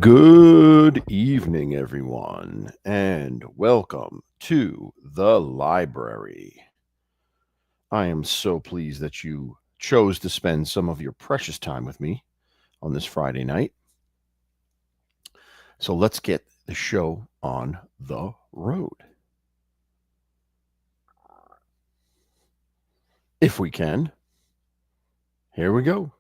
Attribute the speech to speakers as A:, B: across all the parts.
A: Good evening, everyone, and welcome to the library. I am so pleased that you chose to spend some of your precious time with me on this Friday night. So let's get the show on the road. If we can. Here we go.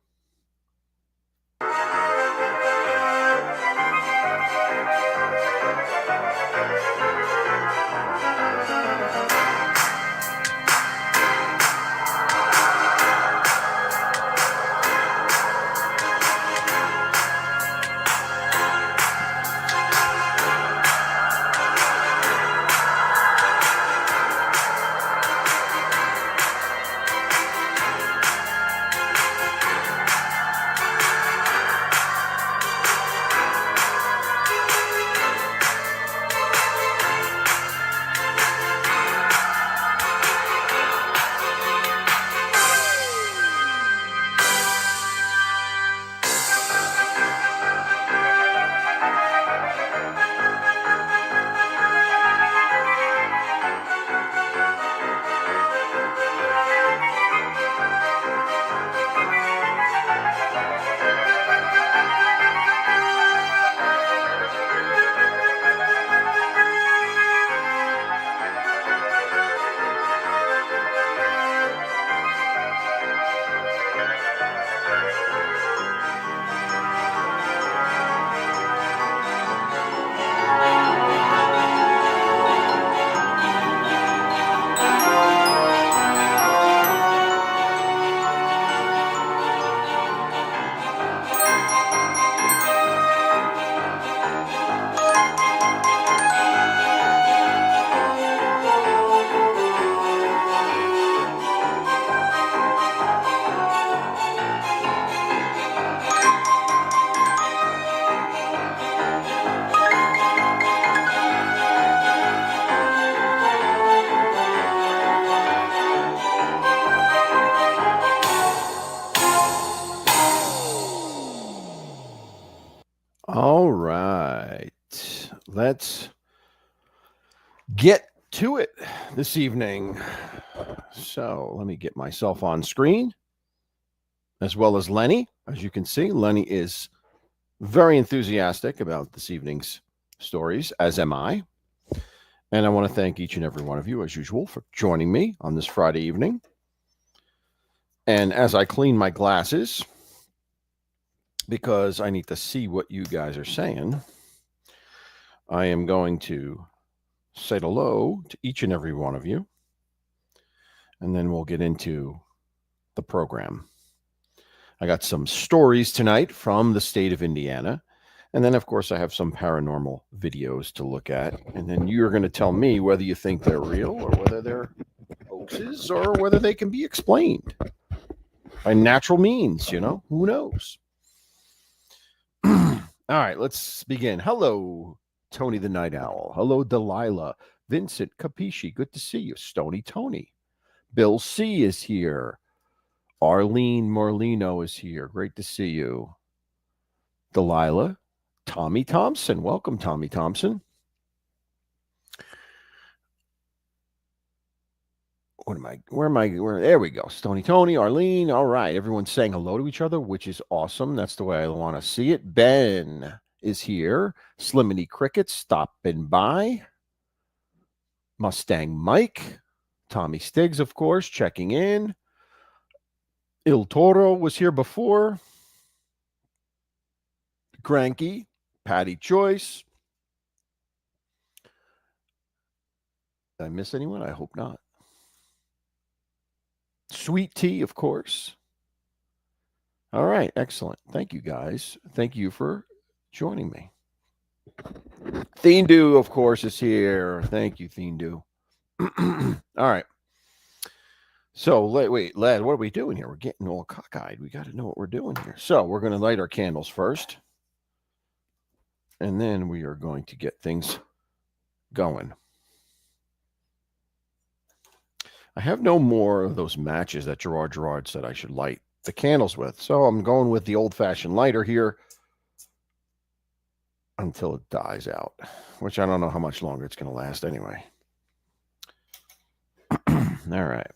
A: All right. Let's get to it this evening. So let me get myself on screen, as well as Lenny. As you can see, Lenny is very enthusiastic about this evening's stories, as am I. And I want to thank each and every one of you, as usual, for joining me on this Friday evening. And as I clean my glasses, because I need to see what you guys are saying, I am going to say hello to each and every one of you, and then we'll get into the program. I got some stories tonight from the state of Indiana, and then, of course, I have some paranormal videos to look at, and then you're going to tell me whether you think they're real or whether they're hoaxes or whether they can be explained by natural means, who knows? All right, let's begin. Hello, Tony the Night Owl. Hello, Delilah. Vincent Capisci, good to see you. Stony Tony. Bill C is here. Arlene Morlino is here. Great to see you. Delilah. Tommy Thompson. Welcome, Tommy Thompson. There we go. Stony Tony, Arlene. All right. Everyone's saying hello to each other, which is awesome. That's the way I want to see it. Ben is here. Sliminy Cricket stopping by. Mustang Mike. Tommy Stiggs, of course, checking in. Il Toro was here before. Cranky. Patty Choice. Did I miss anyone? I hope not. Sweet Tea, of course. All right, excellent. Thank you, guys. Thank you for joining me. Thindu, of course, is here. Thank you, Thindu. All right. So, wait, lad, what are we doing here? We're getting all cockeyed. We got to know what we're doing here. So, we're going to light our candles first, and then we are going to get things going. I have no more of those matches that Gerard said I should light the candles with. So I'm going with the old-fashioned lighter here. until it dies out, which I don't know how much longer it's going to last anyway. All right.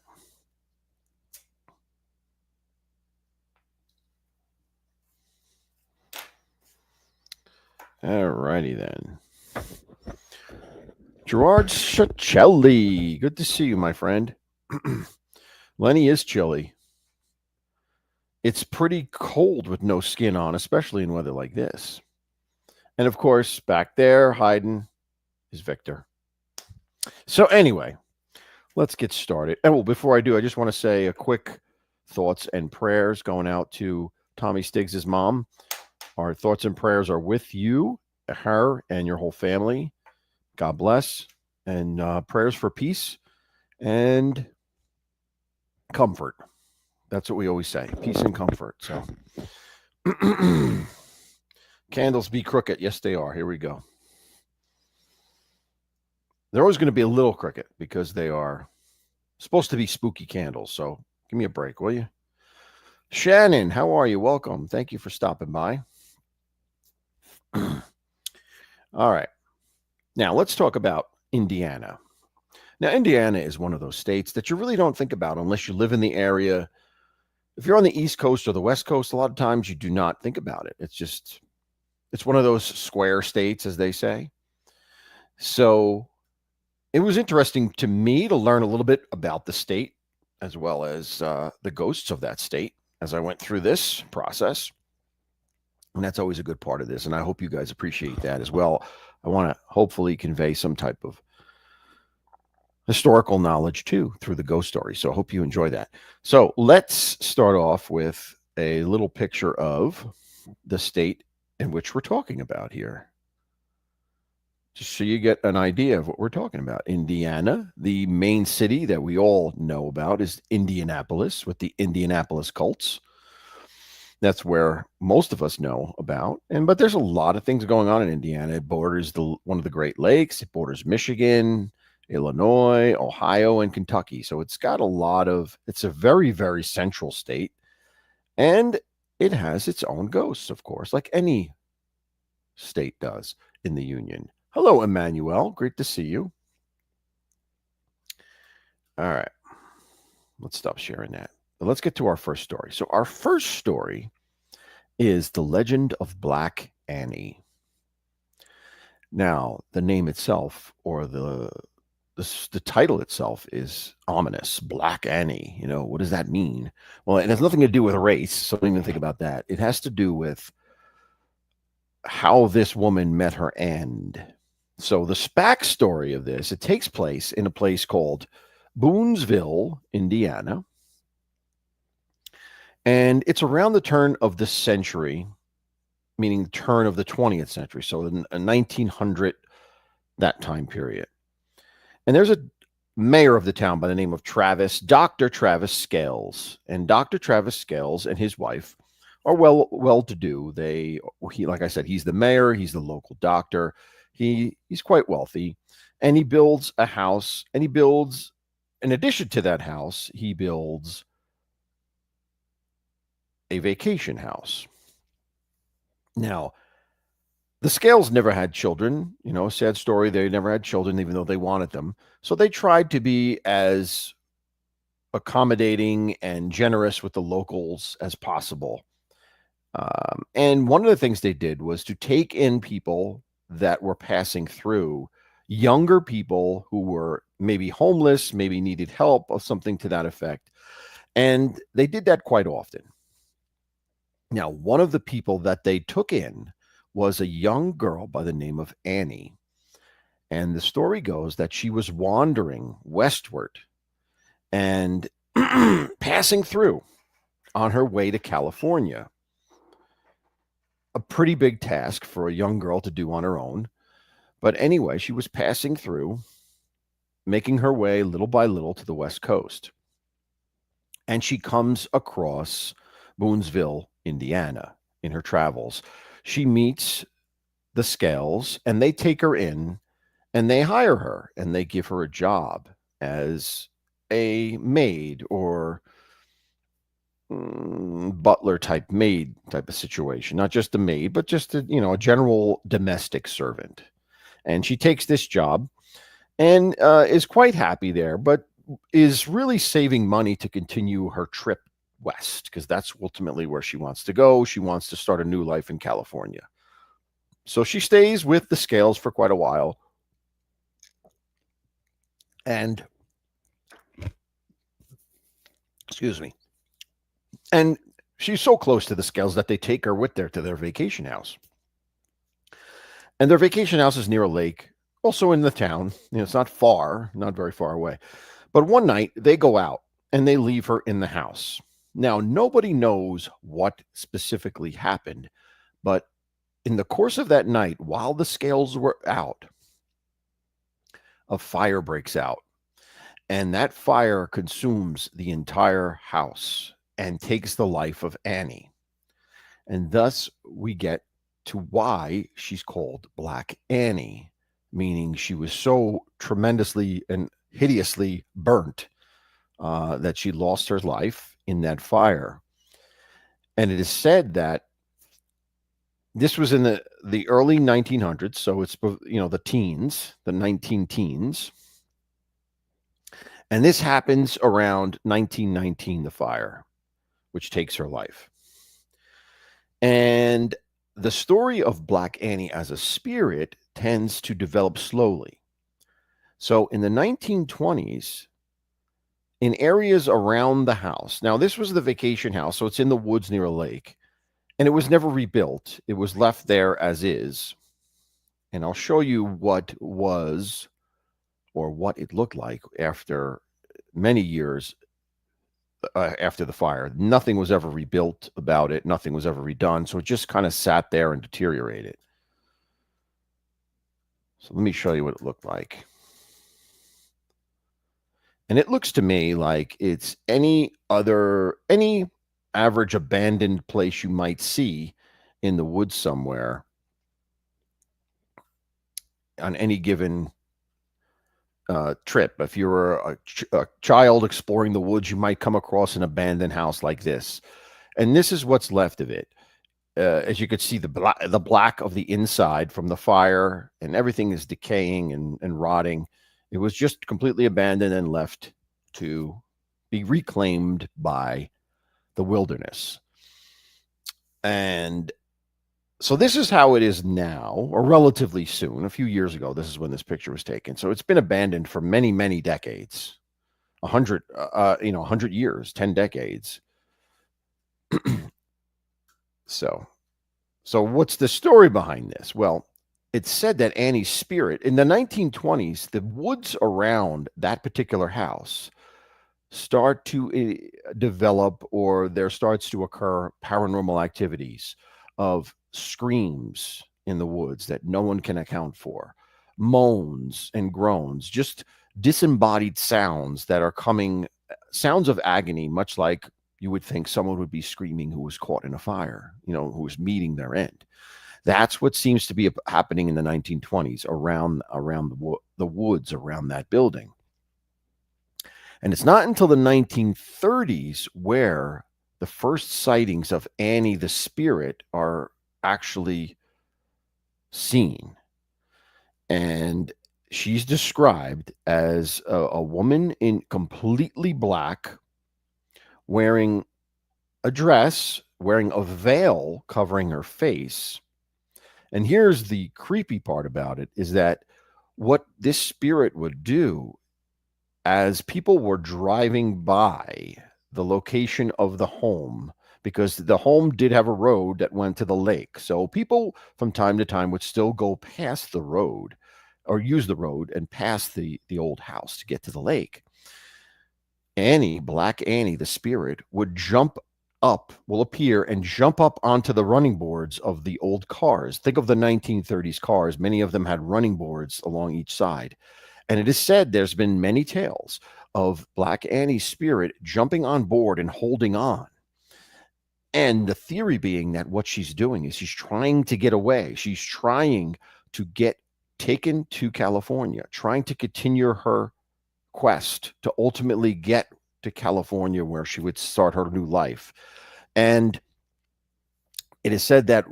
A: All righty then. Gerard Cicelli. Good to see you, my friend. Lenny is chilly. It's pretty cold with no skin on, especially in weather like this. And of course, back there, hiding, is Victor. So anyway, let's get started. And well, before I do, I just want to say a quick thoughts and prayers going out to Tommy Stiggs' mom. Our thoughts and prayers are with you, her, and your whole family. God bless. And prayers for peace and comfort. That's what we always say, peace and comfort. So candles be crooked. Yes, they are. Here we go. They're always going to be a little crooked because they are supposed to be spooky candles. So give me a break, will you? Shannon, how are you? Welcome. Thank you for stopping by. All right. Now let's talk about Indiana. Now, Indiana is one of those states that you really don't think about unless you live in the area. If you're on the East Coast or the West Coast, a lot of times you do not think about it. It's one of those square states, as they say. So it was interesting to me to learn a little bit about the state as well as the ghosts of that state as I went through this process. And that's always a good part of this. And I hope you guys appreciate that as well. I want to hopefully convey some type of historical knowledge too through the ghost story. So I hope you enjoy that. So let's start off with a little picture of the state in which we're talking about here. Just so you get an idea of what we're talking about. Indiana, the main city that we all know about is Indianapolis with the Indianapolis cults. That's where most of us know about. But there's a lot of things going on in Indiana. It borders one of the Great Lakes. It borders Michigan, Illinois, Ohio, and Kentucky. So it's got it's a very, very central state. And it has its own ghosts, of course, like any state does in the Union. Hello, Emmanuel. Great to see you. All right. Let's stop sharing that. But let's get to our first story. So our first story is The Legend of Black Annie. Now, the name itself or the title itself is ominous. Black Annie. You know, what does that mean? Well, it has nothing to do with race, so don't even think about that. It has to do with how this woman met her end. So the backstory of this, it takes place in a place called Boonesville, Indiana. And it's around the turn of the century, meaning the turn of the 20th century. So in 1900, that time period. And there's a mayor of the town by the name of Dr. Travis Scales. And Dr. Travis Scales and his wife are well-to-do. Like I said, he's the mayor. He's the local doctor. He's quite wealthy. And he builds a house. And in addition to that house, he builds a vacation house. Now, the Scales never had children, sad story. They never had children, even though they wanted them. So they tried to be as accommodating and generous with the locals as possible. And one of the things they did was to take in people that were passing through, younger people who were maybe homeless, maybe needed help or something to that effect. And they did that quite often. Now, one of the people that they took in was a young girl by the name of Annie. And the story goes that she was wandering westward and passing through on her way to California. A pretty big task for a young girl to do on her own. But anyway, she was passing through, making her way little by little to the West Coast. And she comes across Boonesville, Indiana, in her travels. She meets the Scales, and they take her in, and they hire her, and they give her a job as a maid or butler type maid type of situation, not just a maid, but just a general domestic servant. And she takes this job and is quite happy there, but is really saving money to continue her trip west because that's ultimately where she wants to go. She wants to start a new life in California. So she stays with the Scales for quite a while. And, excuse me, and she's so close to the Scales that they take her with there to their vacation house. And their vacation house is near a lake, also in the town. It's not far, not very far away. But one night they go out and they leave her in the house. Now, nobody knows what specifically happened, but in the course of that night, while the Scales were out, a fire breaks out. And that fire consumes the entire house and takes the life of Annie. And thus we get to why she's called Black Annie, meaning she was so tremendously and hideously burnt that she lost her life in that fire. And it is said that this was in the early 1900s, so it's the teens, the 19 teens. And this happens around 1919, the fire, which takes her life. And the story of Black Annie as a spirit tends to develop slowly. So in the 1920s, in areas around the house, now this was the vacation house, so it's in the woods near a lake, and it was never rebuilt. It was left there as is. And I'll show you what was or what it looked like after many years after the fire. Nothing was ever rebuilt about it. Nothing was ever redone. So it just kind of sat there and deteriorated. So let me show you what it looked like. And it looks to me like it's any average abandoned place you might see in the woods somewhere on any given trip. If you're a child exploring the woods, you might come across an abandoned house like this. And this is what's left of it. As you could see, the black of the inside from the fire, and everything is decaying and rotting. It was just completely abandoned and left to be reclaimed by the wilderness. And so this is how it is now, or relatively soon. A few years ago, this is when this picture was taken. So it's been abandoned for many, many decades, 100 years, 10 decades. So what's the story behind this? Well, it's said that Annie's spirit in the 1920s, the woods around that particular house start to develop, or there starts to occur paranormal activities of screams in the woods that no one can account for, moans and groans, just disembodied sounds that are coming, sounds of agony, much like you would think someone would be screaming who was caught in a fire, who was meeting their end. That's what seems to be happening in the 1920s around the woods around that building. And it's not until the 1930s where the first sightings of Annie the spirit are actually seen. And she's described as a woman in completely black, wearing a dress, wearing a veil covering her face. And here's the creepy part about it, is that what this spirit would do, as people were driving by the location of the home, because the home did have a road that went to the lake. So people from time to time would still go past the road or use the road and pass the old house to get to the lake. Annie, Black Annie, the spirit, would appear and jump up onto the running boards of the old cars. Think of the 1930s cars. Many of them had running boards along each side. And it is said there's been many tales of Black Annie's spirit jumping on board and holding on. And the theory being that what she's doing is she's trying to get away. She's trying to get taken to California, trying to continue her quest to ultimately get to California where she would start her new life. And it is said that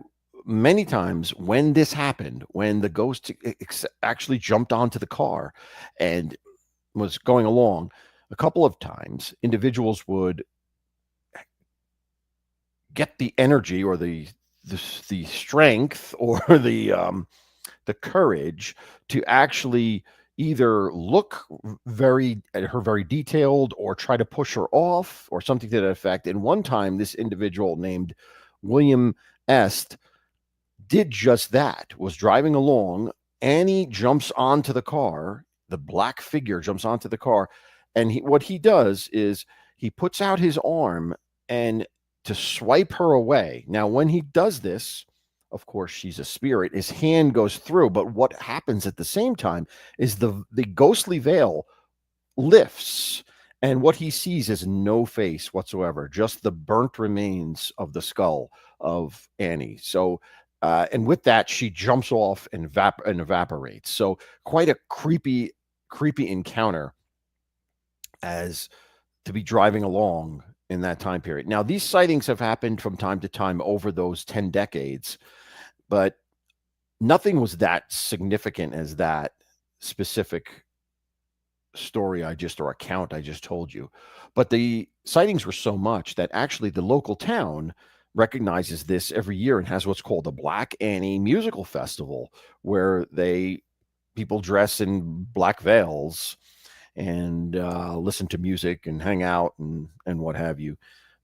A: many times when this happened, when the ghost actually jumped onto the car and was going along, a couple of times individuals would get the energy or the strength or the courage to actually either look very at her very detailed or try to push her off or something to that effect. And one time, this individual named William Est did just that, was driving along. Annie jumps onto the car. The black figure jumps onto the car. And what he does is he puts out his arm and to swipe her away. Now, when he does this, of course, she's a spirit. His hand goes through. But what happens at the same time is the ghostly veil lifts. And what he sees is no face whatsoever, just the burnt remains of the skull of Annie. So, and with that, she jumps off and, evaporates. So, quite a creepy encounter as to be driving along in that time period. Now, these sightings have happened from time to time over those 10 decades, but nothing was that significant as that specific story or account I just told you. But the sightings were so much that actually the local town recognizes this every year and has what's called the Black Annie Musical Festival, where people dress in black veils and listen to music and hang out and what have you.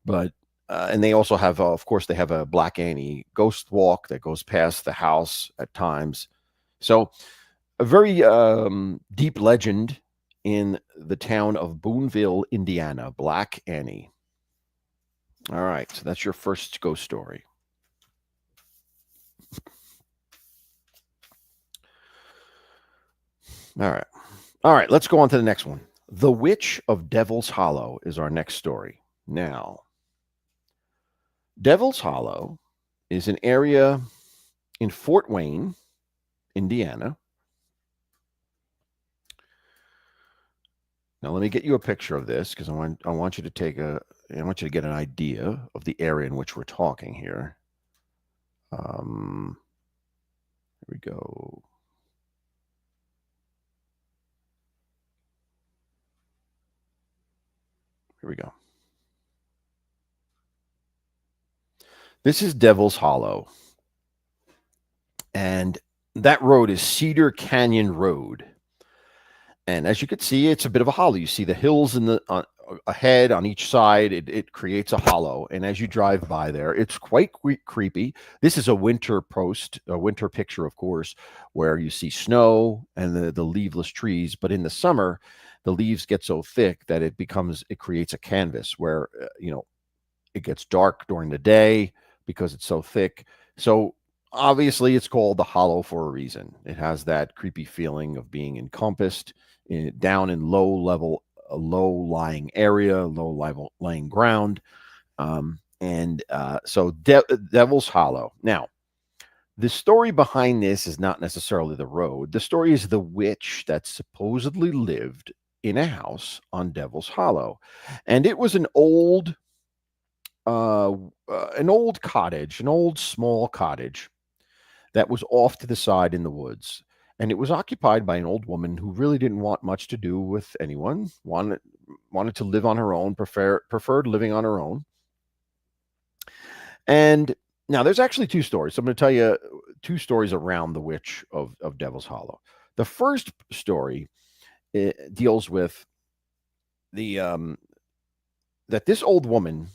A: But and they also have, of course, they have a Black Annie ghost walk that goes past the house at times. So a very deep legend in the town of Boonville, Indiana, Black Annie. All right, so that's your first ghost story. All right, let's go on to the next one. The Witch of Devil's Hollow is our next story. Now, Devil's Hollow is an area in Fort Wayne, Indiana. Now, let me get you a picture of this because I want you to get an idea of the area in which we're talking here. Here we go. Here we go. This is Devil's Hollow. And that road is Cedar Canyon Road. And as you can see, it's a bit of a hollow. You see the hills in the ahead on each side. It creates a hollow. And as you drive by there, it's quite creepy. This is a winter picture, of course, where you see snow and the leafless trees. But in the summer, the leaves get so thick that it creates a canvas where, it gets dark during the day because it's so thick. So obviously it's called the hollow for a reason. It has that creepy feeling of being encompassed down in low lying area, low lying ground. So Devil's Hollow. Now, the story behind this is not necessarily the road. The story is the witch that supposedly lived in a house on Devil's Hollow. And it was an old cottage, an old small cottage that was off to the side in the woods. And it was occupied by an old woman who really didn't want much to do with anyone, wanted to live on her own, preferred living on her own. And now there's actually two stories. So I'm going to tell you two stories around the witch of Devil's Hollow. The first story deals with that this old woman,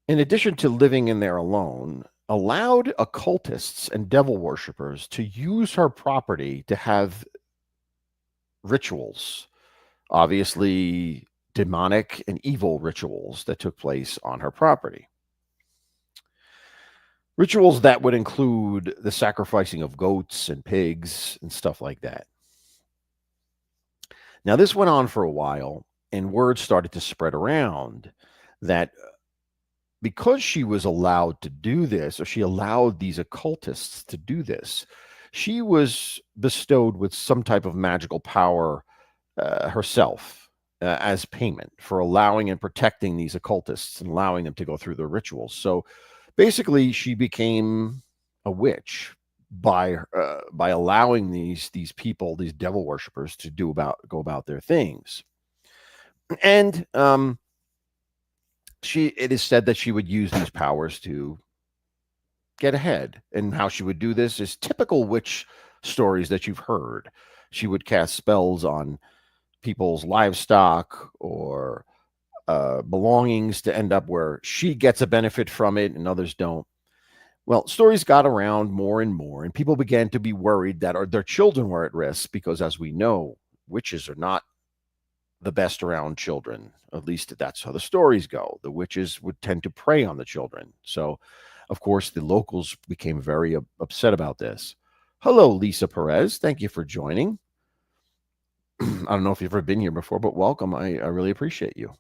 A: in addition to living in there alone, allowed occultists and devil worshippers to use her property to have rituals, obviously demonic and evil rituals that took place on her property. Rituals that would include the sacrificing of goats and pigs and stuff like that. Now, this went on for a while, and word started to spread around that because she was allowed to do this, or she allowed these occultists to do this, she was bestowed with some type of magical power herself as payment for allowing and protecting these occultists and allowing them to go through the rituals. So basically, she became a witch by allowing these people, these devil worshippers, to go about their things. And it is said that she would use these powers to get ahead. And how she would do this is typical witch stories that you've heard. She would cast spells on people's livestock or belongings to end up where she gets a benefit from it and others don't. Well, stories got around more and more, and people began to be worried that their children were at risk because, as we know, witches are not the best around children. At least that's how the stories go. The witches would tend to prey on the children. So, of course, the locals became very upset about this. Hello, Lisa Perez. Thank you for joining. I don't know if you've ever been here before, but welcome. I really appreciate you.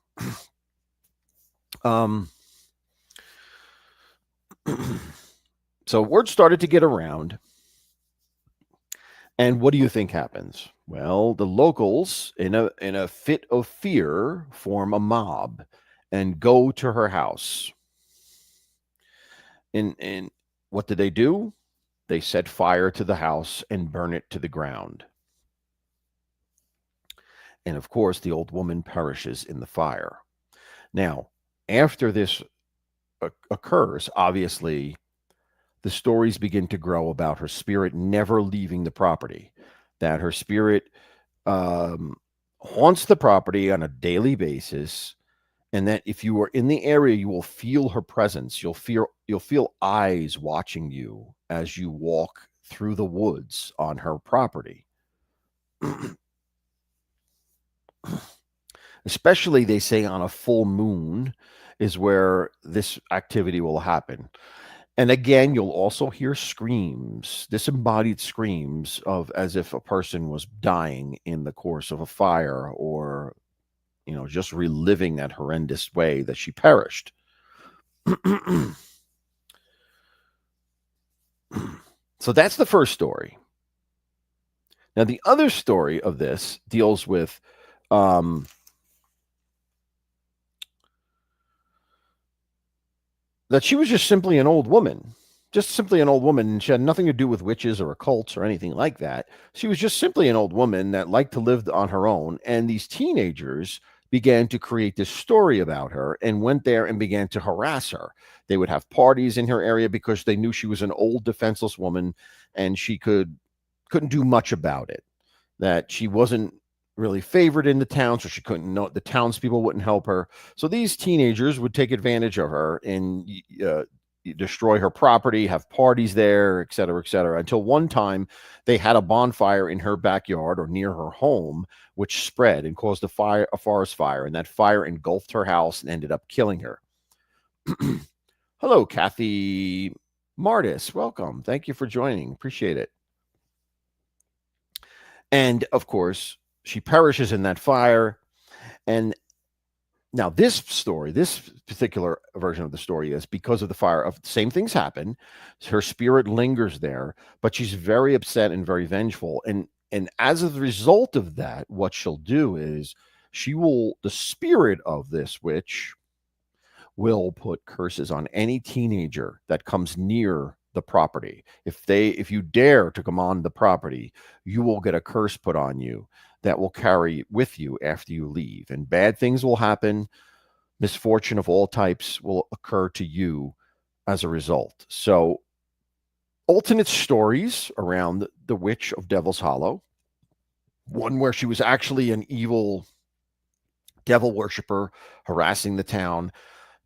A: So word started to get around. And what do you think happens? Well, the locals, in a fit of fear, form a mob and go to her house. And what did they do? They set fire to the house and burn it to the ground. And of course, the old woman perishes in the fire. Now, after this occurs, obviously, the stories begin to grow about her spirit never leaving the property, that her spirit haunts the property on a daily basis, and that if you are in the area, you will feel her presence. You'll feel eyes watching you as you walk through the woods on her property. Especially, they say, on a full moon is where this activity will happen. And again, you'll also hear screams, disembodied screams of as if a person was dying in the course of a fire, or, just reliving that horrendous way that she perished. So that's the first story. Now, the other story of this deals with that she was just simply an old woman. Just simply an old woman. And she had nothing to do with witches or occults or anything like that. She was just simply an old woman that liked to live on her own. And these teenagers began to create this story about her and went there and began to harass her. They would have parties in her area because they knew she was an old, defenseless woman and she couldn't do much about it. That she wasn't really favored in the town, so she couldn't know, the townspeople wouldn't help her. So these teenagers would take advantage of her and destroy her property, have parties there, et cetera, until one time they had a bonfire in her backyard or near her home, which spread and caused a forest fire, and that fire engulfed her house and ended up killing her. Hello, Kathy Martis. Welcome. Thank you for joining. Appreciate it. And of course, she perishes in that fire. And now this particular version of the story is because of the fire, same things happen. Her spirit lingers there, but she's very upset and very vengeful. And as a result of that, what she'll do is the spirit of this witch will put curses on any teenager that comes near the property. If you dare to come on the property, you will get a curse put on you that will carry with you after you leave, and bad things will happen. Misfortune of all types will occur to you as a result. So, alternate stories around the witch of Devil's Hollow. One where she was actually an evil devil worshiper harassing the town.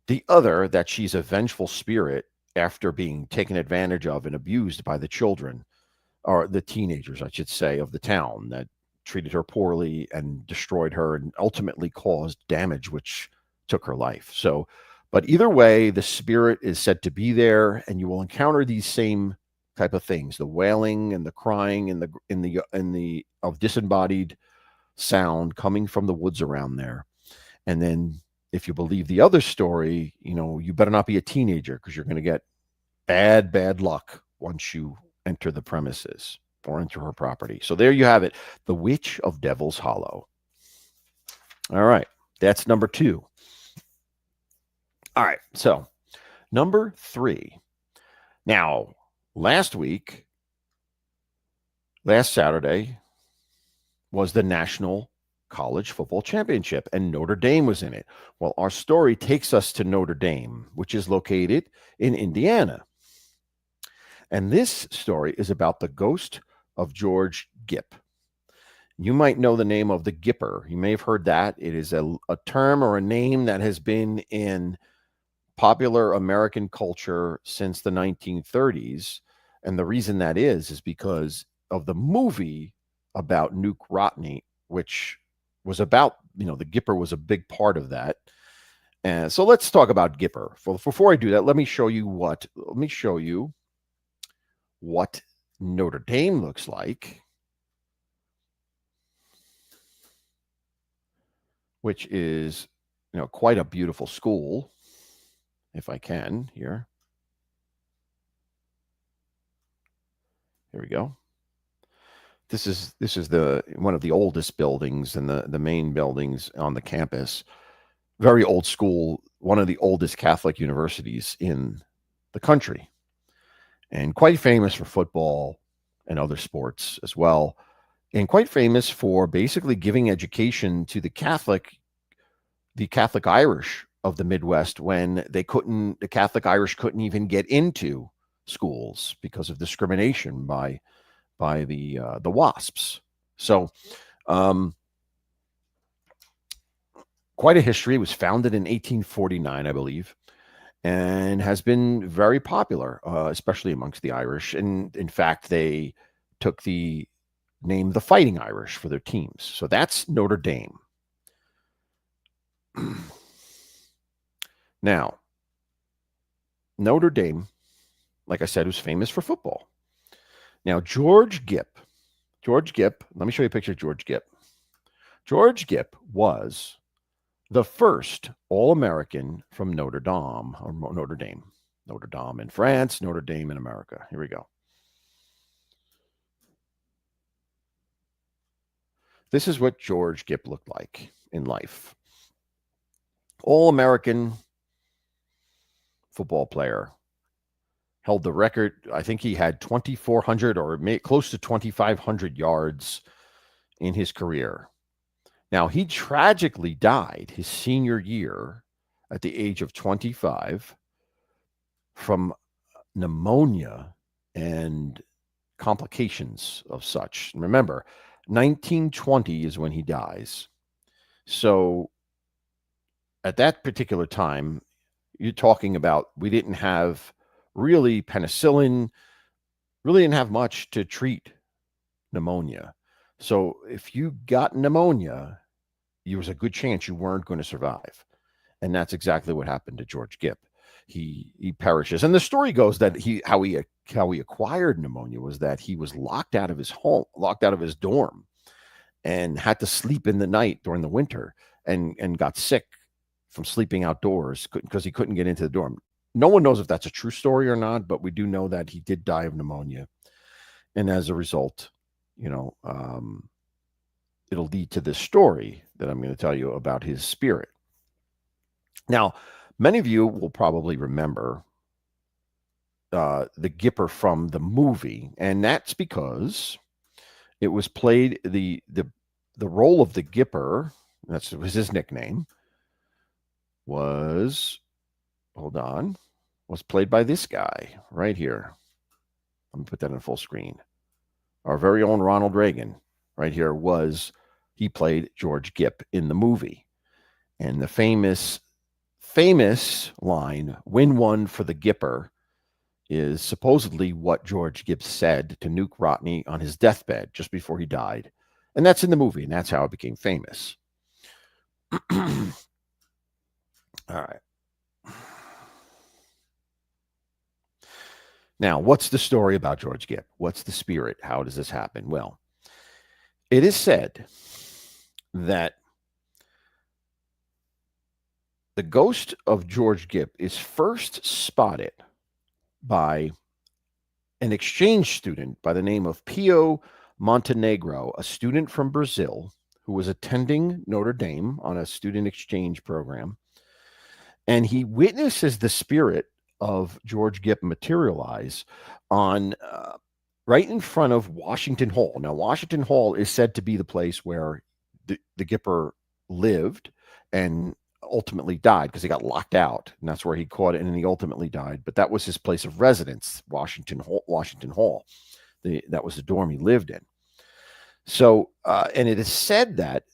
A: The other, that she's a vengeful spirit after being taken advantage of and abused by the children, or the teenagers, I should say, of the town, that treated her poorly and destroyed her and ultimately caused damage, which took her life. So, but either way, the spirit is said to be there, and you will encounter these same type of things: the wailing and the crying and the of disembodied sound coming from the woods around there. And then, if you believe the other story, you better not be a teenager, because you're going to get bad luck once you enter the premises or enter her property. So there you have it, the Witch of Devil's Hollow. All right. That's number 2. All right. So, number 3. Now, last Saturday, was the National College Football Championship, and Notre Dame was in it. Well, our story takes us to Notre Dame, which is located in Indiana. And this story is about the ghost of George Gipp. You might know the name of the Gipper. You may have heard that. It is a term or a name that has been in popular American culture since the 1930s. And the reason that is because of the movie about Nuke Rodney, which was about, the Gipper was a big part of that. And so let's talk about Gipper. Before I do that, let me show you what Notre Dame looks like, which is, quite a beautiful school, if I can here. Here we go. This is the one of the oldest buildings and the main buildings on the campus. Very old school, one of the oldest Catholic universities in the country, and quite famous for football and other sports as well, and quite famous for basically giving education to the Catholic Irish of the Midwest when the Catholic Irish couldn't even get into schools because of discrimination by the WASPs. So, quite a history. It was founded in 1849, I believe, and has been very popular, especially amongst the Irish. And in fact, they took the name the Fighting Irish for their teams. So that's Notre Dame. Now, Notre Dame, like I said, was famous for football. Now, George Gipp, let me show you a picture of George Gipp. George Gipp was the first All-American from Notre Dame in France, Notre Dame in America. Here we go. This is what George Gipp looked like in life. All-American football player. Held the record. I think he had 2,400 or close to 2,500 yards in his career. Now, he tragically died his senior year at the age of 25 from pneumonia and complications of such. Remember, 1920 is when he dies. So at that particular time, you're talking about we didn't have really penicillin, really didn't have much to treat pneumonia. So if you got pneumonia, there was a good chance you weren't going to survive. And that's exactly what happened to George Gipp. He perishes. And the story goes that how he acquired pneumonia was that he was locked out of his home, locked out of his dorm, and had to sleep in the night during the winter and got sick from sleeping outdoors because he couldn't get into the dorm. No one knows if that's a true story or not, but we do know that he did die of pneumonia. And as a result, it'll lead to this story that I'm going to tell you about his spirit. Now, many of you will probably remember the Gipper from the movie, and that's because it was played the role of the Gipper. Was his nickname. Was played by this guy right here. Let me put that in full screen. Our very own Ronald Reagan right here he played George Gipp in the movie. And the famous line, "Win one for the Gipper," is supposedly what George Gipp said to Nuke Rodney on his deathbed just before he died. And that's in the movie, and that's how it became famous. All right. Now, what's the story about George Gipp? What's the spirit? How does this happen? Well, it is said that the ghost of George Gipp is first spotted by an exchange student by the name of Pio Montenegro, a student from Brazil who was attending Notre Dame on a student exchange program, and he witnesses the spirit of George Gipp materialize on right in front of Washington Hall. Now, Washington Hall is said to be the place where the Gipper lived and ultimately died, because he got locked out, and that's where he caught it, and he ultimately died. But that was his place of residence, Washington Hall. Washington Hall. That was the dorm he lived in. So, and it is said that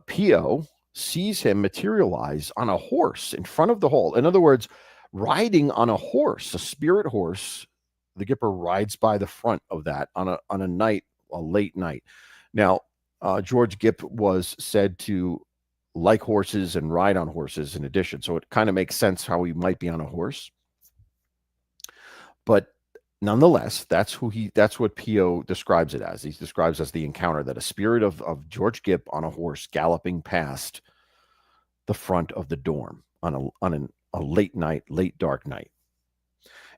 A: Pio sees him materialize on a horse in front of the hall. In other words, riding on a horse, a spirit horse. The Gipper rides by the front of that on a night, a late night. Now, George Gipp was said to like horses and ride on horses in addition. So it kind of makes sense how he might be on a horse. But nonetheless, that's what Pio describes it as. He describes as the encounter, that a spirit of George Gipp on a horse galloping past the front of the dorm on a late night, late dark night.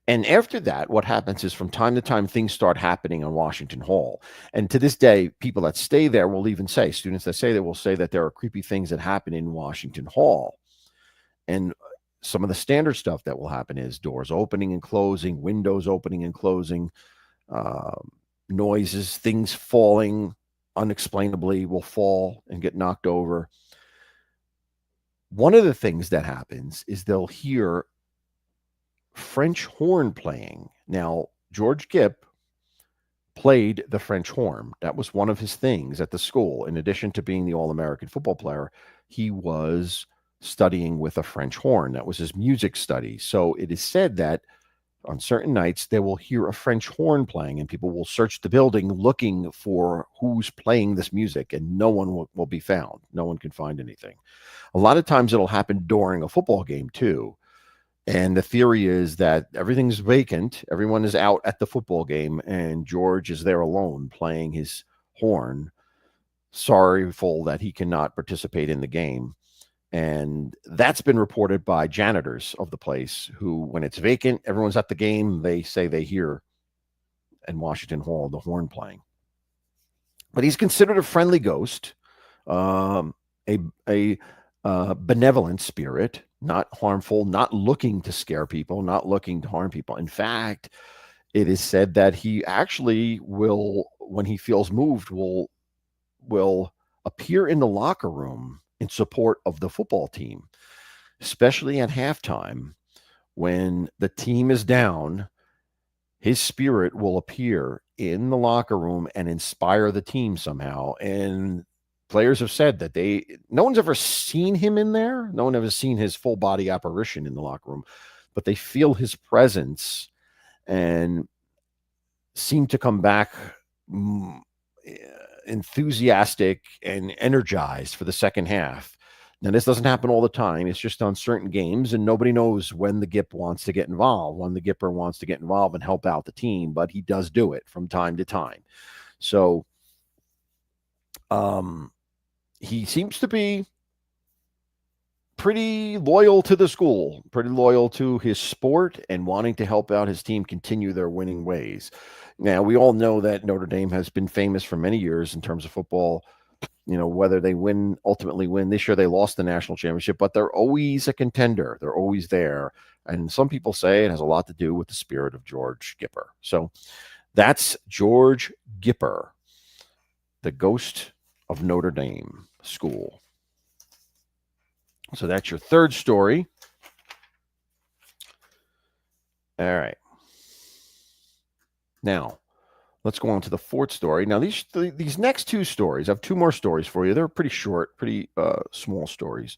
A: And after that, what happens is from time to time, things start happening on Washington Hall. And to this day, people that stay there will even say, students that say that will say that there are creepy things that happen in Washington Hall. And some of the standard stuff that will happen is doors opening and closing, windows opening and closing, noises, things falling unexplainably will fall and get knocked over. One of the things that happens is they'll hear French horn playing. Now, George Gipp played the French horn. That was one of his things at the school. In addition to being the All-American football player, he was studying with a French horn. That was his music study. So it is said that on certain nights, they will hear a French horn playing, and people will search the building looking for who's playing this music, and no one will be found. No one can find anything. A lot of times it'll happen during a football game too. And the theory is that everything's vacant. Everyone is out at the football game, and George is there alone playing his horn, sorrowful that he cannot participate in the game. And that's been reported by janitors of the place who, when it's vacant, everyone's at the game, they say they hear in Washington Hall the horn playing. But he's considered a friendly ghost, a benevolent spirit, not harmful, not looking to scare people, not looking to harm people. In fact, it is said that he actually will, when he feels moved, will appear in the locker room in support of the football team, especially at halftime when the team is down. His spirit will appear in the locker room and inspire the team somehow. And players have said that no one's ever seen him in there. No one ever seen his full body apparition in the locker room, but they feel his presence and seem to come back enthusiastic and energized for the second half. Now, this doesn't happen all the time. It's just on certain games, and nobody knows when the Gip wants to get involved, when the Gipper wants to get involved and help out the team, but he does do it from time to time. So he seems to be pretty loyal to the school, pretty loyal to his sport, and wanting to help out his team continue their winning ways. Now, we all know that Notre Dame has been famous for many years in terms of football. You know, whether they ultimately win. This year they lost the national championship, but they're always a contender. They're always there. And some people say it has a lot to do with the spirit of George Gipper. So that's George Gipper, the ghost of Notre Dame School. So that's your third story. All right. Now, let's go on to the fourth story. Now, these next two stories, I have two more stories for you. They're pretty short, pretty small stories.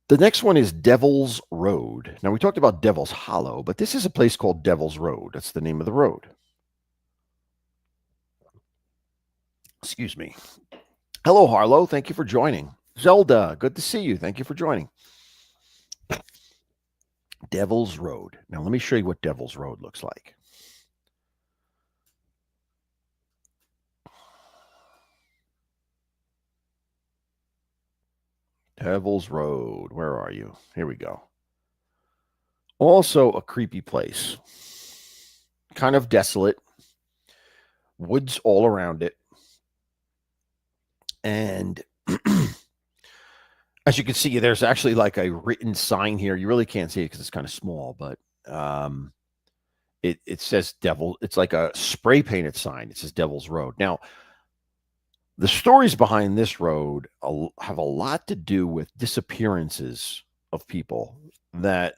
A: The next one is Devil's Road. Now, we talked about Devil's Hollow, but this is a place called Devil's Road. That's the name of the road. Excuse me. Hello, Harlow. Thank you for joining. Zelda, good to see you. Thank you for joining. Devil's Road. Now, let me show you what Devil's Road looks like. Devil's Road. Where are you? Here we go. Also a creepy place. Kind of desolate. woods all around it. And as you can see, there's actually like a written sign here. You really can't see it because it's kind of small, but it says Devil. It's like a spray painted sign. It says Devil's Road. Now, the stories behind this road have a lot to do with disappearances of people that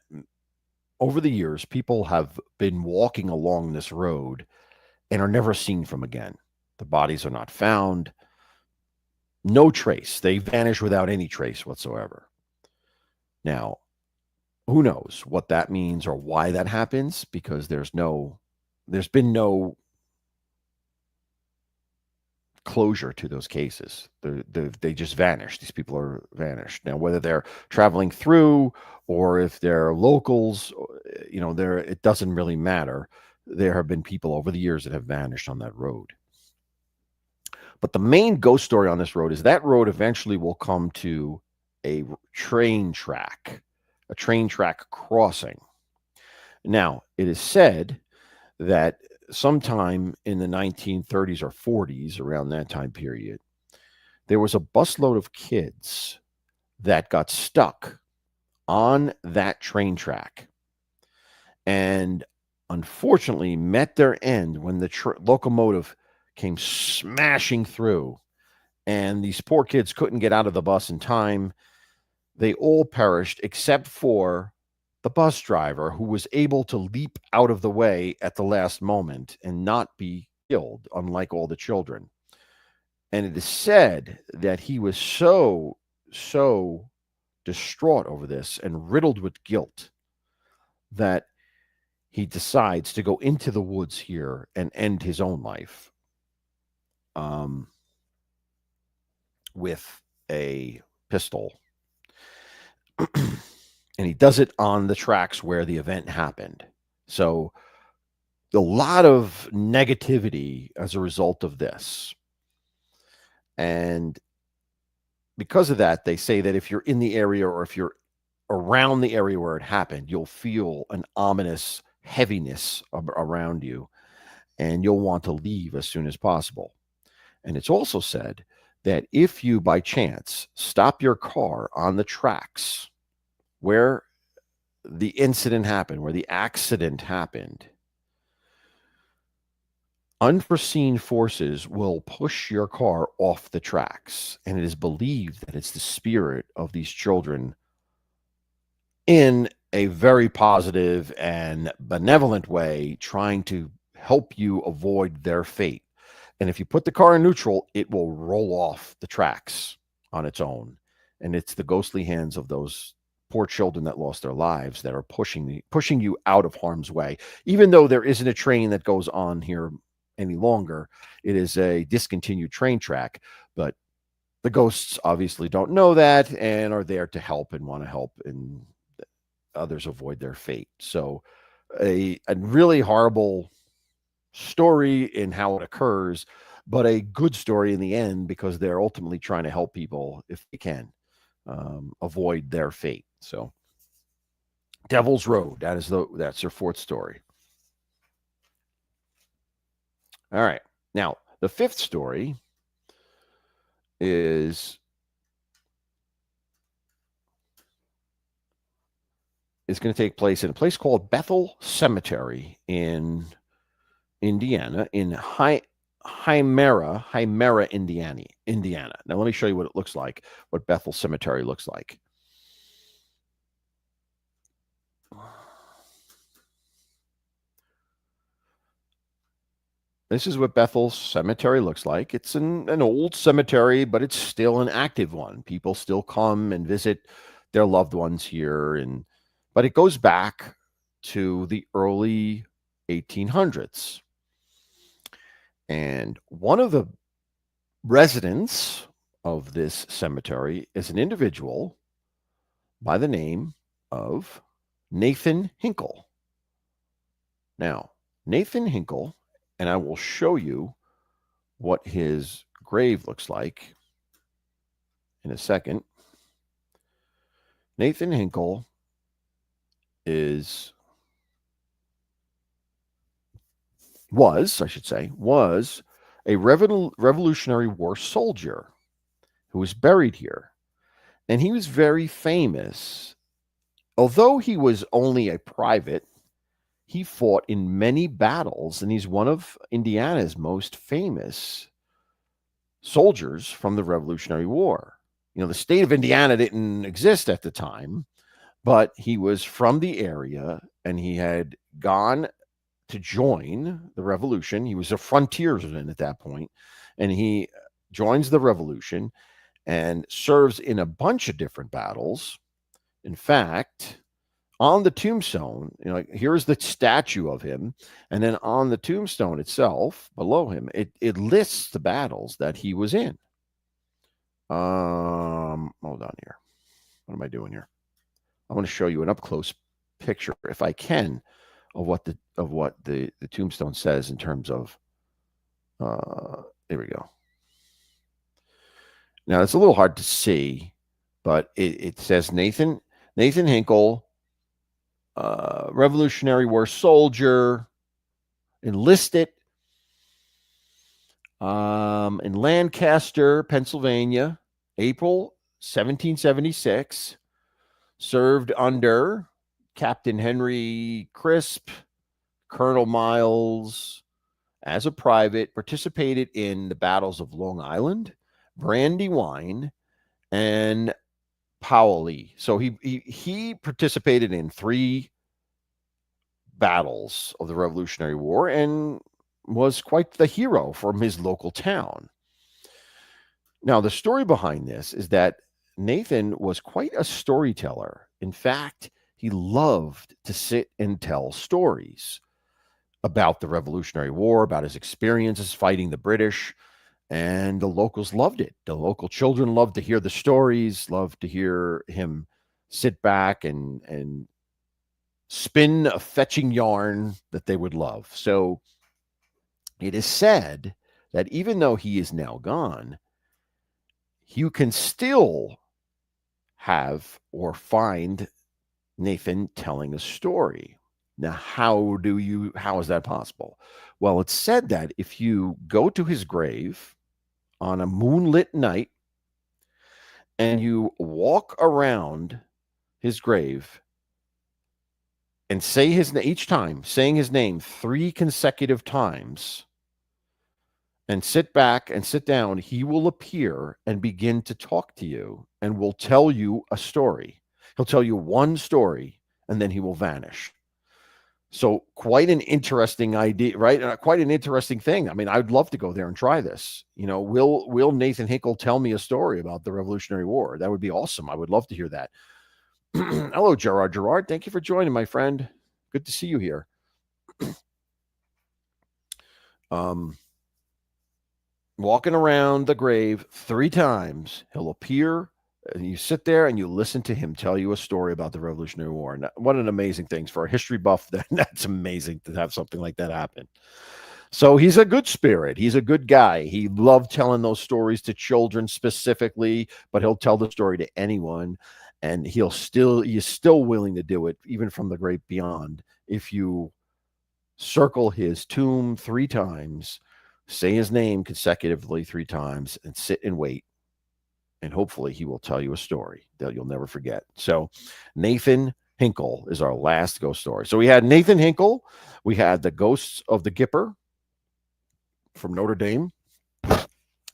A: over the years, people have been walking along this road and are never seen from again. The bodies are not found. No trace. They vanish without any trace whatsoever. Now, who knows what that means or why that happens, because there's been no closure to those cases. They just vanish. These people are vanished. Now, whether they're traveling through or if they're locals, it doesn't really matter. There have been people over the years that have vanished on that road. But the main ghost story on this road is that road eventually will come to a train track crossing. Now, it is said that sometime in the 1930s or 40s, around that time period, there was a busload of kids that got stuck on that train track and unfortunately met their end when the locomotive came smashing through, and these poor kids couldn't get out of the bus in time. They all perished except for the bus driver, who was able to leap out of the way at the last moment and not be killed, unlike all the children. And it is said that he was so distraught over this and riddled with guilt that he decides to go into the woods here and end his own life with a pistol. And he does it on the tracks where the event happened. So a lot of negativity as a result of this. And because of that, they say that if you're in the area or if you're around the area where it happened, you'll feel an ominous heaviness around you, and you'll want to leave as soon as possible. And it's also said that if you, by chance, stop your car on the tracks where the incident happened, where the accident happened, unforeseen forces will push your car off the tracks. And it is believed that it's the spirit of these children in a very positive and benevolent way, trying to help you avoid their fate. And if you put the car in neutral, it will roll off the tracks on its own. And it's the ghostly hands of those poor children that lost their lives that are pushing you out of harm's way. Even though there isn't a train that goes on here any longer, it is a discontinued train track. But the ghosts obviously don't know that and are there to help and want to help and others avoid their fate. So a really horrible story in how it occurs, but a good story in the end, because they're ultimately trying to help people if they can avoid their fate. So Devil's Road, that's their fourth story. All right. Now, the fifth story is going to take place in a place called Bethel Cemetery in Indiana, in Hymera, Indiana. Now, let me show you what it looks like, what Bethel Cemetery looks like. This is what Bethel Cemetery looks like. It's an old cemetery, but it's still an active one. People still come and visit their loved ones here, but it goes back to the early 1800s. And one of the residents of this cemetery is an individual by the name of Nathan Hinkle. Now, Nathan Hinkle, and I will show you what his grave looks like in a second. Nathan Hinkle was a Revolutionary War soldier who was buried here. And he was very famous. Although he was only a private, he fought in many battles, and he's one of Indiana's most famous soldiers from the Revolutionary War. The state of Indiana didn't exist at the time, but he was from the area and he had gone to join the revolution. He was a frontiersman at that point, and he joins the revolution and serves in a bunch of different battles. In fact, on the tombstone, here's the statue of him, and then on the tombstone itself, below him, it lists the battles that he was in. Hold on here. What am I doing here? I want to show you an up close picture, if I can, of what the tombstone says in terms of. There we go. Now it's a little hard to see, but it says Nathan Hinkle, Revolutionary War soldier, enlisted in Lancaster, Pennsylvania, April 1776. Served under Captain Henry Crisp, Colonel Miles as a private, participated in the battles of Long Island, Brandywine, and Powley. So he participated in 3 battles of the Revolutionary War and was quite the hero from his local town. Now, the story behind this is that Nathan was quite a storyteller. In fact, he loved to sit and tell stories about the Revolutionary War, about his experiences fighting the British, and the locals loved it. The local children loved to hear the stories, loved to hear him sit back and spin a fetching yarn that they would love. So it is said that even though he is now gone, you can still have or find Nathan telling a story. Now, how is that possible? Well, it's said that if you go to his grave on a moonlit night and you walk around his grave and say his name each time, saying his name 3 consecutive times, and sit back and sit down, he will appear and begin to talk to you and will tell you a story. He'll tell you one story and then he will vanish. So quite an interesting idea, right? Quite an interesting thing. I mean, I'd love to go there and try this. Will Nathan Hinkle tell me a story about the Revolutionary War? That would be awesome. I would love to hear that. Hello, Gerard. Gerard, thank you for joining, my friend. Good to see you here. Walking around the grave 3 times, he'll appear, and you sit there and you listen to him tell you a story about the Revolutionary War. And what an amazing thing for a history buff. That's amazing to have something like that happen. So he's a good spirit. He's a good guy. He loved telling those stories to children specifically, but he'll tell the story to anyone. And he's still willing to do it, even from the great beyond. If you circle his tomb 3 times, say his name consecutively 3 times, and sit and wait, and hopefully he will tell you a story that you'll never forget. So Nathan Hinkle is our last ghost story. So we had Nathan Hinkle. We had the ghosts of the Gipper from Notre Dame.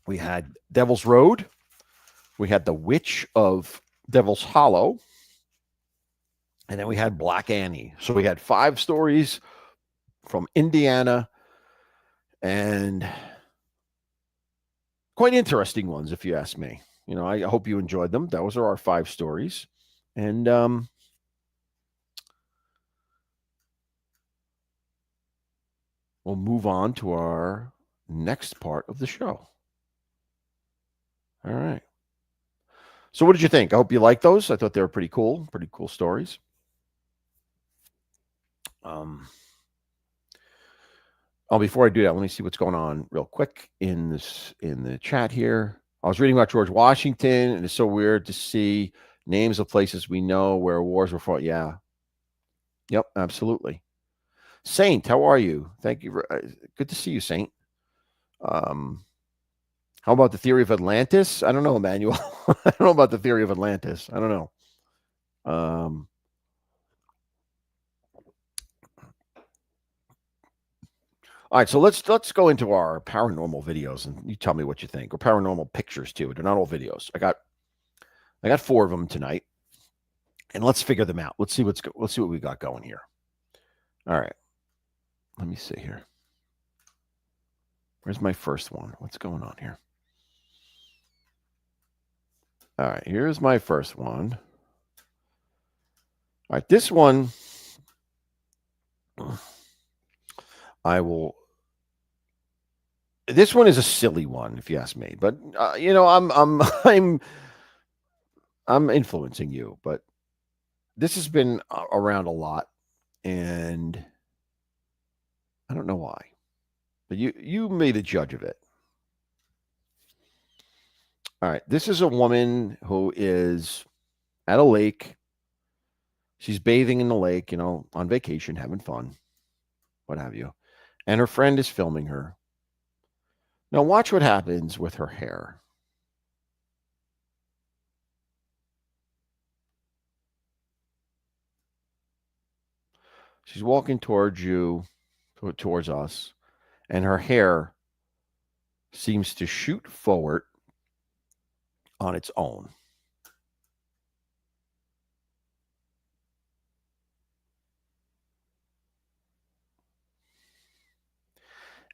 A: We had Devil's Road. We had the Witch of Devil's Hollow. And then we had Black Annie. So we had 5 stories from Indiana, and quite interesting ones, if you ask me. I hope you enjoyed them. Those are our 5 stories. And we'll move on to our next part of the show. All right. So what did you think? I hope you liked those. I thought they were pretty cool stories. Before I do that, let me see what's going on real quick in the chat here. I was reading about George Washington, and it's so weird to see names of places we know where wars were fought. Yeah. Yep, absolutely. Saint, how are you? Thank you. Good to see you, Saint. How about the theory of Atlantis? I don't know, Emmanuel. I don't know about the theory of Atlantis. I don't know. All right, so let's go into our paranormal videos, and you tell me what you think, or paranormal pictures too. They're not all videos. I got 4 of them tonight, and let's figure them out. Let's see what we got going here. All right, let me see here. Where's my first one? What's going on here? All right, here's my first one. All right, this one This one is a silly one, if you ask me. But I'm influencing you. But this has been around a lot, and I don't know why. But you made a judge of it. All right, this is a woman who is at a lake. She's bathing in the lake, on vacation, having fun, what have you. And her friend is filming her. Now watch what happens with her hair. She's walking towards us, and her hair seems to shoot forward on its own.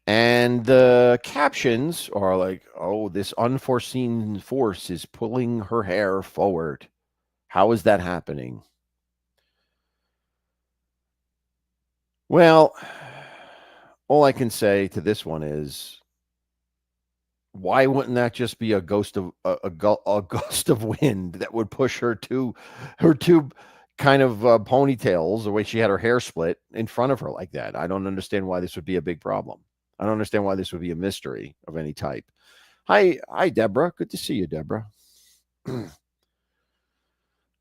A: And the captions are like, oh, this unforeseen force is pulling her hair forward. How is that happening? Well, all I can say to this one is, why wouldn't that just be a ghost of a gust of wind that would push her two kind of ponytails, the way she had her hair split, in front of her like that? I don't understand why this would be a big problem. I don't understand why this would be a mystery of any type. Hi, Deborah. Good to see you, Deborah.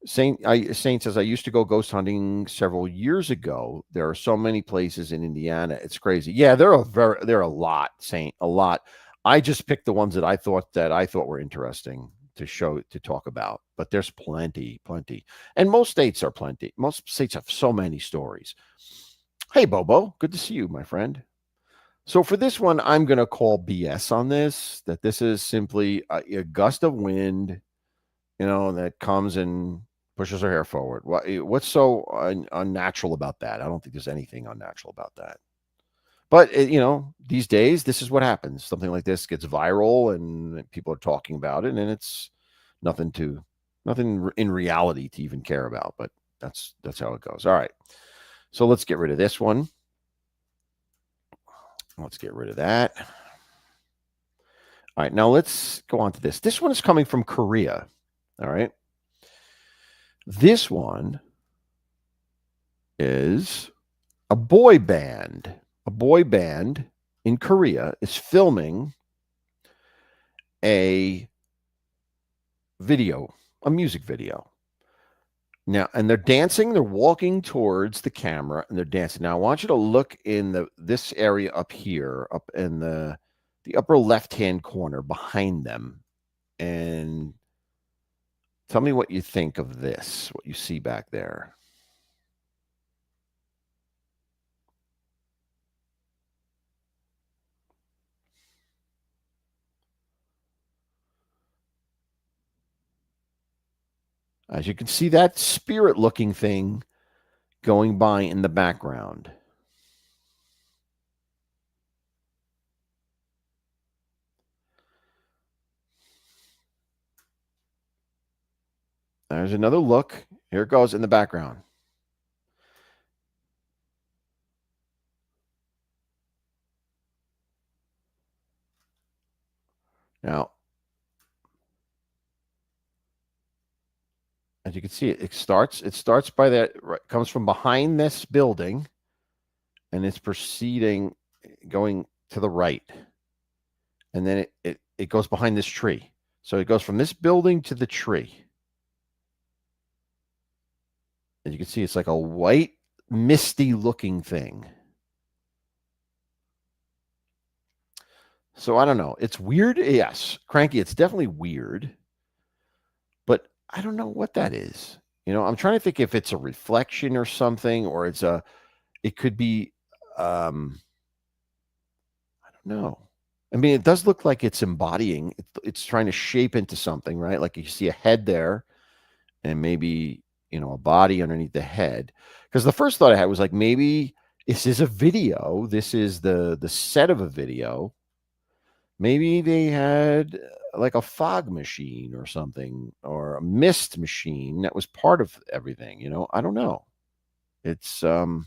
A: Saint says, I used to go ghost hunting several years ago. There are so many places in Indiana. It's crazy. Yeah, there are a lot, Saint, a lot. I just picked the ones that I thought were interesting to talk about. But there's plenty. And most states are plenty. Most states have so many stories. Hey, Bobo, good to see you, my friend. So for this one, I'm going to call BS on this, that this is simply a gust of wind, that comes and pushes her hair forward. What's so unnatural about that? I don't think there's anything unnatural about that. But, these days, this is what happens. Something like this gets viral and people are talking about it, and it's nothing in reality to even care about. But that's how it goes. All right. So let's get rid of this one. Let's get rid of that. All right, now let's go on to this. This one is coming from Korea. All right. This one is a boy band. A boy band in Korea is filming a music video. Now, and they're dancing, they're walking towards the camera and they're dancing. Now, I want you to look in this area up here, up in the upper left-hand corner behind them, and tell me what you think of this, what you see back there. As you can see, that spirit-looking thing going by in the background. There's another look. Here it goes in the background. Now, as you can see, it starts by that, comes from behind this building, and it's proceeding, going to the right. And then it goes behind this tree. So it goes from this building to the tree. As you can see, it's like a white, misty looking thing. So I don't know. It's weird. Yes, Cranky, it's definitely weird, but I don't know what that is. I'm trying to think if it's a reflection or something, or it could be, I don't know. I mean, it does look like it's embodying, it's trying to shape into something, right? Like you see a head there and maybe, a body underneath the head. Because the first thought I had was like, maybe this is a video. This is the set of a video. Maybe they had like a fog machine or something, or a mist machine that was part of everything. I don't know. It's hard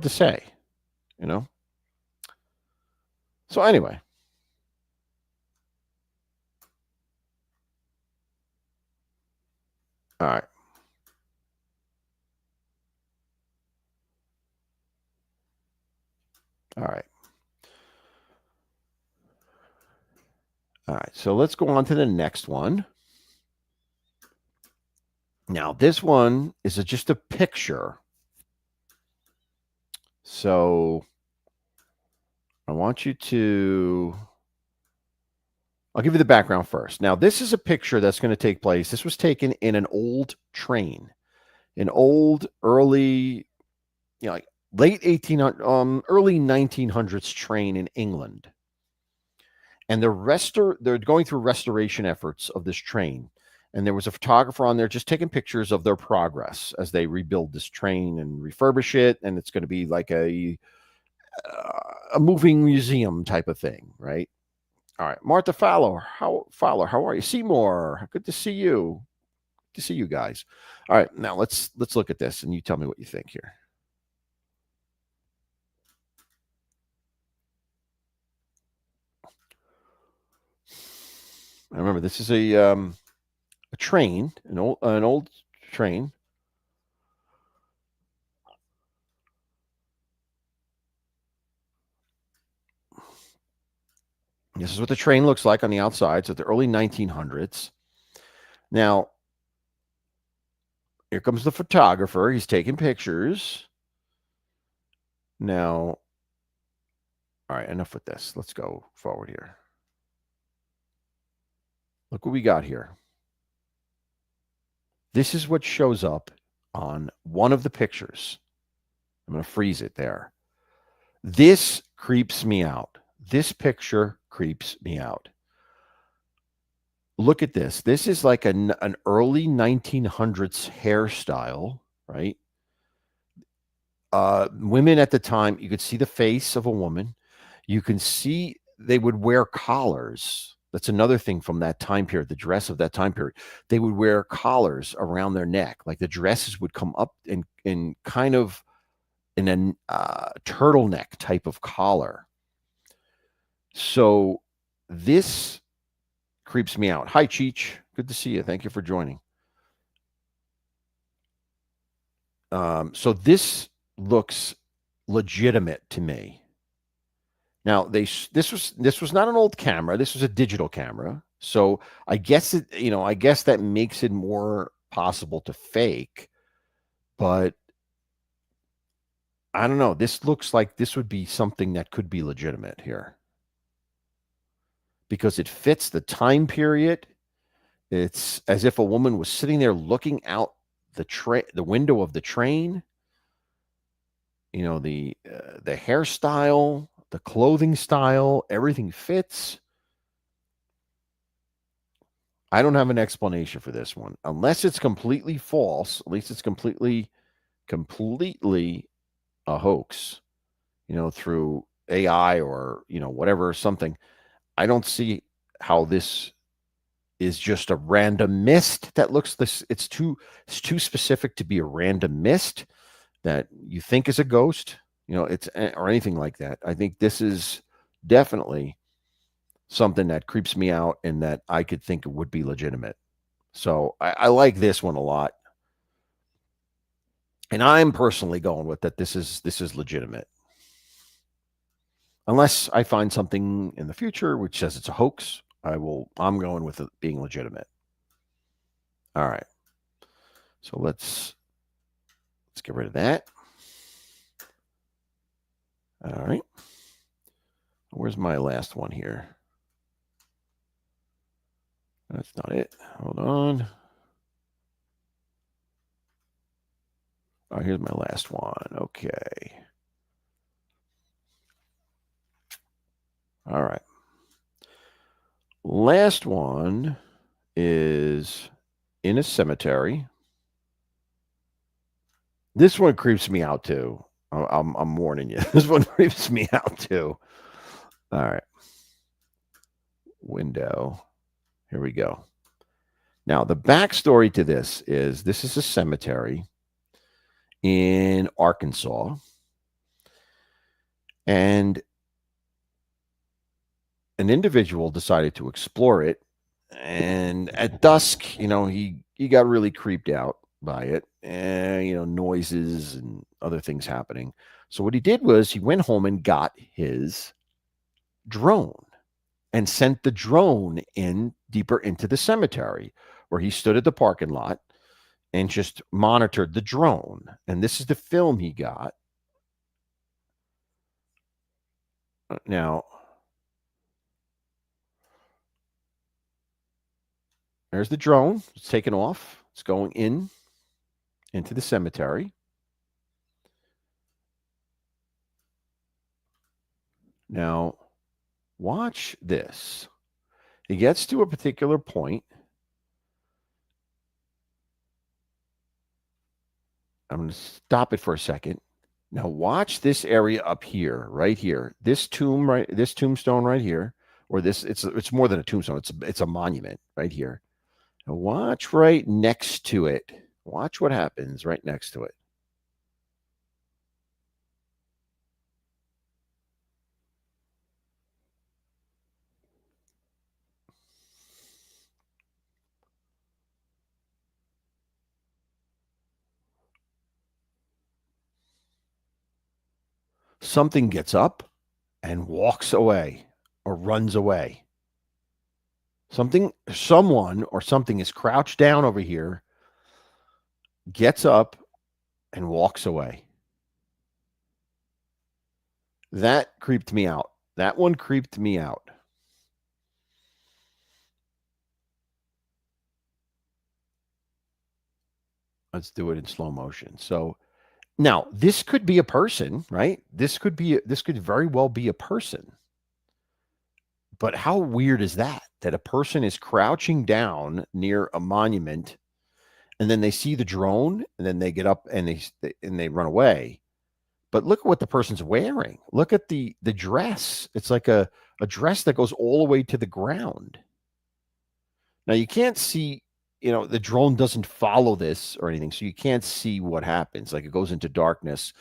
A: to say. You know. So anyway, all right. All right. All right. So let's go on to the next one. Now, this one is just a picture. So I want you to. I'll give you the background first. Now, this is a picture that's going to take place. This was taken in an old train, an old, early, like late 1800, early 1900s train in England. And they're going through restoration efforts of this train. And there was a photographer on there just taking pictures of their progress as they rebuild this train and refurbish it. And it's going to be like a moving museum type of thing, right? All right, Martha Fowler, how are you? Seymour, good to see you. Good to see you guys. All right, now let's look at this, and you tell me what you think here. I remember this is a train, an old train. This is what the train looks like on the outside. So the early 1900s. Now, here comes the photographer. He's taking pictures. Now, all right, enough with this. Let's go forward here. Look what we got here. This is what shows up on one of the pictures. I'm going to freeze it there. This creeps me out. This picture creeps me out. Look at this. This is like an early 1900s hairstyle, right? Women at the time, you could see the face of a woman. You can see they would wear collars. That's another thing from that time period, the dress of that time period. They would wear collars around their neck, like the dresses would come up in kind of in a turtleneck type of collar. So this creeps me out. Hi, Cheech. Good to see you. Thank you for joining. So this looks legitimate to me. Now this was not an old camera. This was a digital camera. So I guess that makes it more possible to fake. But I don't know. This looks like this would be something that could be legitimate here because it fits the time period. It's as if a woman was sitting there looking out the window of the train. The hairstyle, the clothing style, everything fits. I don't have an explanation for this one unless it's completely false. At least it's completely a hoax, through AI or, whatever, something. I don't see how this is just a random mist that looks this. It's too specific to be a random mist that you think is a ghost, it's or anything like that. I think this is definitely something that creeps me out and that I could think it would be legitimate. So I like this one a lot. And I'm personally going with that. This is legitimate. Unless I find something in the future which says it's a hoax, I'm going with it being legitimate. All right. So let's get rid of that. All right. Where's my last one here? That's not it. Hold on. Oh, here's my last one. Okay. All right. Last one is in a cemetery. This one creeps me out too. I'm warning you. This one creeps me out too. All right. Window. Here we go. Now, the backstory to this is a cemetery in Arkansas. And an individual decided to explore it. And at dusk, he got really creeped out by it, and noises and other things happening. So what he did was he went home and got his drone and sent the drone in deeper into the cemetery, where he stood at the parking lot and just monitored the drone. And this is the film he got. Now, there's the drone. It's taken off. It's going into the cemetery. Now, watch this. He gets to a particular point. I'm going to stop it for a second. Now, watch this area up here, right here. This tombstone right here, or this. It's more than a tombstone. It's a monument right here. Now, watch right next to it. Watch what happens right next to it. Something gets up and walks away or runs away. Someone or something is crouched down over here, gets up and walks away. That creeped me out. That one creeped me out. Let's do it in slow motion. So now this could be a person, right? This could very well be a person. But how weird is that? That a person is crouching down near a monument, and then they see the drone, and then they get up and they run away. But look at what the person's wearing. Look at the dress. It's like a dress that goes all the way to the ground. Now you can't see, the drone doesn't follow this or anything, so you can't see what happens. Like it goes into darkness.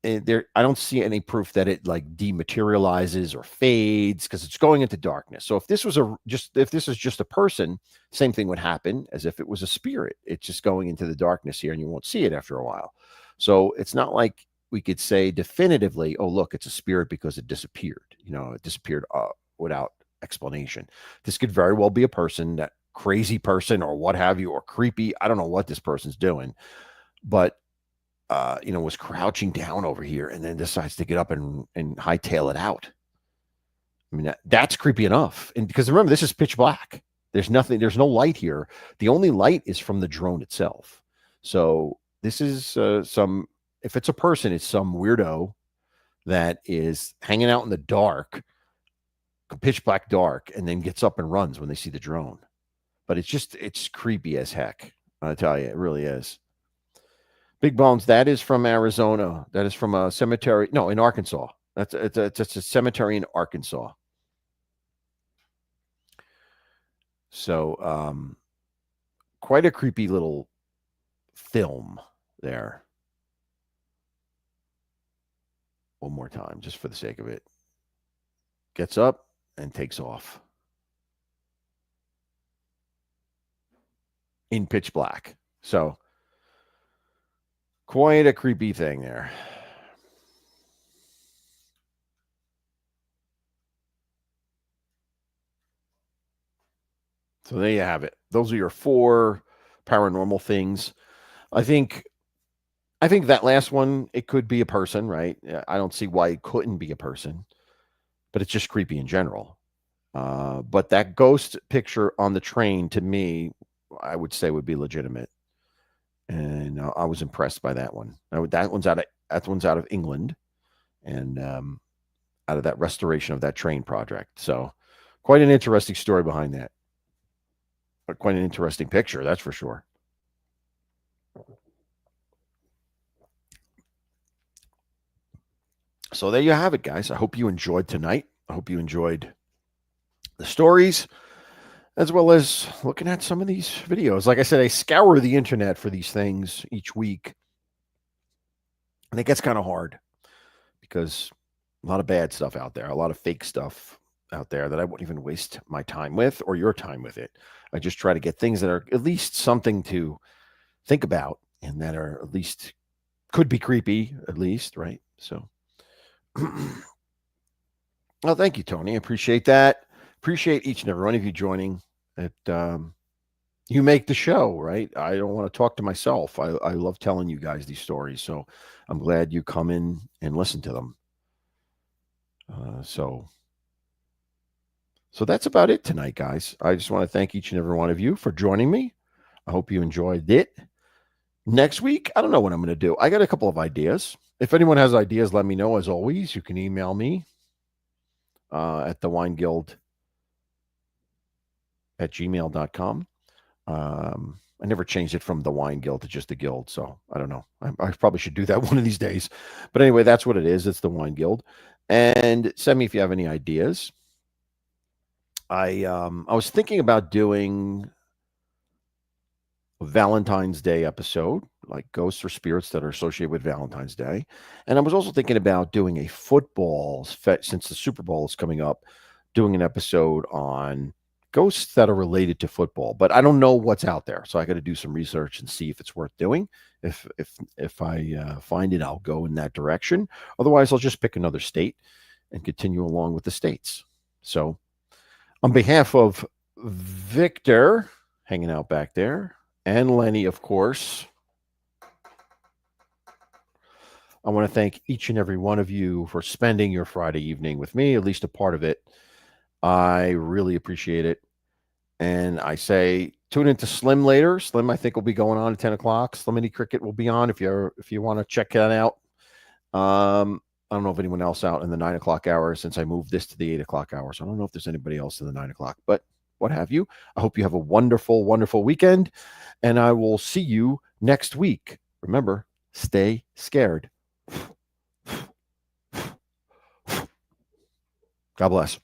A: And I don't see any proof that it like dematerializes or fades because it's going into darkness. So if this was just a person, same thing would happen as if it was a spirit. It's just going into the darkness here, and you won't see it after a while. So it's not like we could say definitively, oh look, it's a spirit because it disappeared. It disappeared without explanation. This could very well be a person, that crazy person or what have you, or creepy. I don't know what this person's doing, but was crouching down over here and then decides to get up and hightail it out. I mean, that's creepy enough. And because remember, this is pitch black. There's no light here. The only light is from the drone itself. So this is if it's a person, it's some weirdo that is hanging out in the dark, pitch black dark, and then gets up and runs when they see the drone. But it's creepy as heck. I tell you, it really is. Big Bones, that is from Arizona. That is from a cemetery. No, in Arkansas. It's a cemetery in Arkansas. So, quite a creepy little film there. One more time, just for the sake of it. Gets up and takes off in pitch black. So, quite a creepy thing there. So there you have it. Those are your 4 paranormal things. I think that last one, it could be a person, right? I don't see why it couldn't be a person. but it's just creepy in general. But that ghost picture on the train, to me, I would say would be legitimate, and I was impressed by that one. Now, that one's out of England, and out of that restoration of that train project. So, quite an interesting story behind that. But quite an interesting picture, that's for sure. So there you have it, guys. I hope you enjoyed tonight. I hope you enjoyed the stories, as well as looking at some of these videos. Like I said, I scour the internet for these things each week, and it gets kind of hard because a lot of bad stuff out there, a lot of fake stuff out there that I wouldn't even waste my time with or your time with it. I just try to get things that are at least something to think about and that are at least could be creepy, at least, right? So, well, thank you, Tony. I appreciate that. Appreciate each and every one of you joining. It you make the show, right? I don't want to talk to myself. I love telling you guys these stories, so I'm glad you come in and listen to them. So that's about it tonight, guys. I just want to thank each and every one of you for joining me. I hope you enjoyed it. Next week, I don't know what I'm going to do. I got a couple of ideas. If anyone has ideas, let me know. As always, you can email me at thewineguild@gmail.com. I never changed it from the Wine Guild to just the Guild, so I don't know. I probably should do that one of these days. But anyway, that's what it is. It's the Wine Guild. And send me if you have any ideas. I was thinking about doing a Valentine's Day episode, like ghosts or spirits that are associated with Valentine's Day. And I was also thinking about doing a football, since the Super Bowl is coming up, doing an episode on ghosts that are related to football. But I don't know what's out there, so I got to do some research and see if it's worth doing. If I find it, I'll go in that direction. Otherwise, I'll just pick another state and continue along with the states. So, on behalf of Victor, hanging out back there, and Lenny, of course, I want to thank each and every one of you for spending your Friday evening with me, at least a part of it. I really appreciate it. And I say tune into Slim later. Slim, I think, will be going on at 10 o'clock. Slimity Cricket will be on if you want to check that out. I don't know if anyone else out in the 9 o'clock hour since I moved this to the 8 o'clock hour. So I don't know if there's anybody else in the 9 o'clock, but what have you. I hope you have a wonderful, wonderful weekend, and I will see you next week. Remember, stay scared. God bless.